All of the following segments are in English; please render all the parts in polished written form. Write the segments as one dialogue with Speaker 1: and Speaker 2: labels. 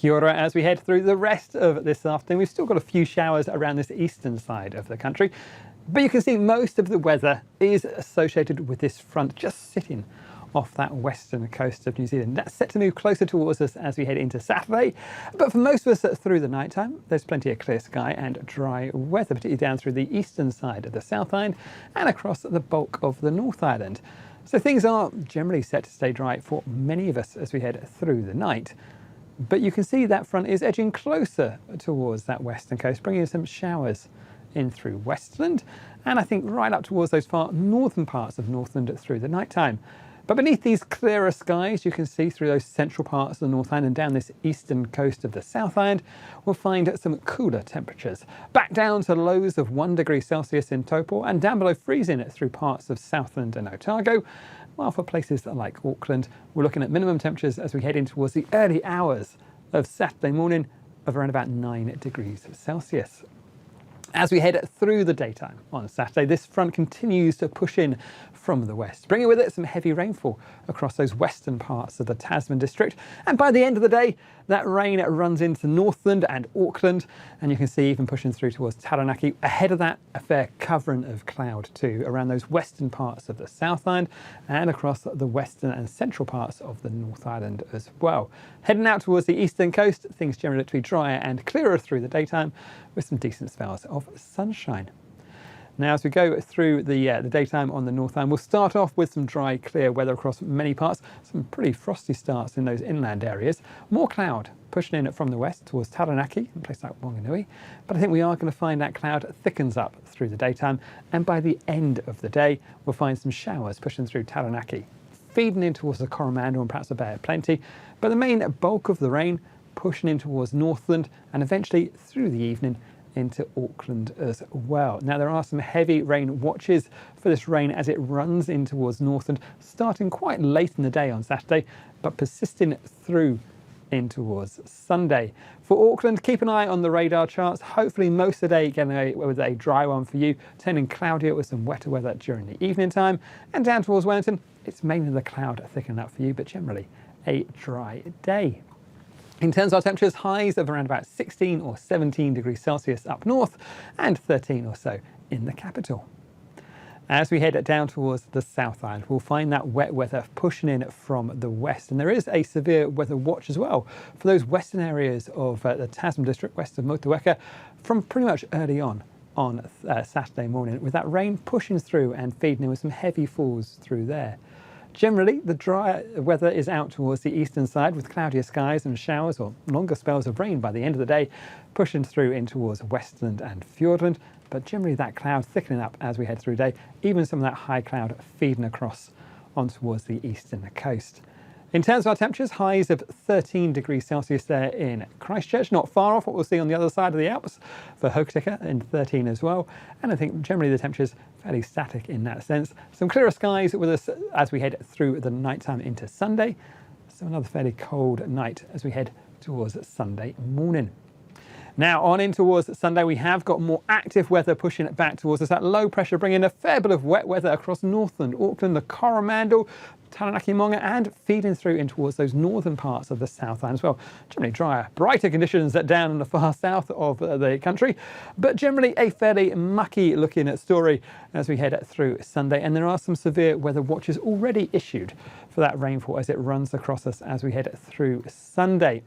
Speaker 1: Kia ora. As we head through the rest of this afternoon, we've still got a few showers around this eastern side of the country, but you can see most of the weather is associated with this front just sitting off that western coast of New Zealand. That's set to move closer towards us as we head into Saturday, but for most of us through the night time, there's plenty of clear sky and dry weather, particularly down through the eastern side of the South Island and across the bulk of the North Island. So things are generally set to stay dry for many of us as we head through the night. But you can see that front is edging closer towards that western coast, bringing some showers in through Westland, and I think right up towards those far northern parts of Northland through the night time. But beneath these clearer skies, you can see through those central parts of the North Island and down this eastern coast of the South Island, we'll find some cooler temperatures. Back down to lows of 1 degree Celsius in Taupo and down below freezing through parts of Southland and Otago. While for places like Auckland, we're looking at minimum temperatures as we head in towards the early hours of Saturday morning of around about 9 degrees Celsius. As we head through the daytime on Saturday, this front continues to push in from the west, bringing with it some heavy rainfall across those western parts of the Tasman district. And by the end of the day, that rain runs into Northland and Auckland, and you can see even pushing through towards Taranaki. Ahead of that, a fair covering of cloud too around those western parts of the South Island and across the western and central parts of the North Island as well. Heading out towards the eastern coast, things generally look to be drier and clearer through the daytime with some decent spells of sunshine. Now, as we go through the daytime on the North Island, we'll start off with some dry, clear weather across many parts. Some pretty frosty starts in those inland areas. More cloud pushing in from the west towards Taranaki, a place like Wanganui. But I think we are going to find that cloud thickens up through the daytime. And by the end of the day, we'll find some showers pushing through Taranaki, feeding in towards the Coromandel and perhaps the Bay of Plenty. But the main bulk of the rain pushing in towards Northland and eventually through the evening into Auckland as well. Now, there are some heavy rain watches for this rain as it runs in towards Northland, starting quite late in the day on Saturday, but persisting through in towards Sunday. For Auckland, keep an eye on the radar charts. Hopefully most of the day getting with a dry one for you, turning cloudier with some wetter weather during the evening time. And down towards Wellington, it's mainly the cloud thickening up for you, but generally a dry day. In terms of our temperatures, highs of around about 16 or 17 degrees Celsius up north and 13 or so in the capital. As we head down towards the South Island, we'll find that wet weather pushing in from the west, and there is a severe weather watch as well for those western areas of the Tasman district west of Motueka from pretty much early on Saturday morning, with that rain pushing through and feeding in with some heavy falls through there. Generally, the dry weather is out towards the eastern side with cloudier skies and showers or longer spells of rain by the end of the day, pushing through in towards Westland and Fiordland. But generally that cloud thickening up as we head through the day, even some of that high cloud feeding across on towards the eastern coast. In terms of our temperatures, highs of 13 degrees Celsius there in Christchurch, not far off what we'll see on the other side of the Alps for Aotearoa in 13 as well. And I think generally the temperatures fairly static in that sense. Some clearer skies with us as we head through the nighttime into Sunday. So another fairly cold night as we head towards Sunday morning. Now on in towards Sunday, we have got more active weather pushing it back towards us. That low pressure bringing a fair bit of wet weather across Northland, Auckland, the Coromandel, Taranaki Monga, and feeding through in towards those northern parts of the South Island as well. Generally drier, brighter conditions down in the far south of the country, but generally a fairly mucky looking story as we head through Sunday. And there are some severe weather watches already issued for that rainfall as it runs across us as we head through Sunday.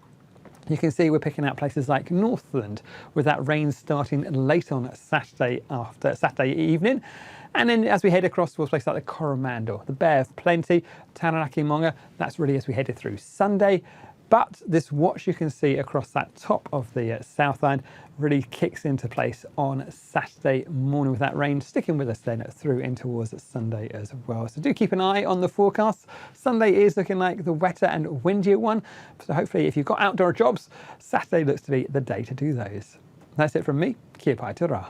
Speaker 1: You can see we're picking out places like Northland with that rain starting late on Saturday evening. And then as we head across towards places like the Coromandel, the Bay of Plenty, Taranaki Monga, that's really as we headed through Sunday. But this watch you can see across that top of the South Island really kicks into place on Saturday morning with that rain sticking with us then through in towards Sunday as well. So do keep an eye on the forecast. Sunday is looking like the wetter and windier one. So hopefully if you've got outdoor jobs, Saturday looks to be the day to do those. That's it from me. Kia pai te rā.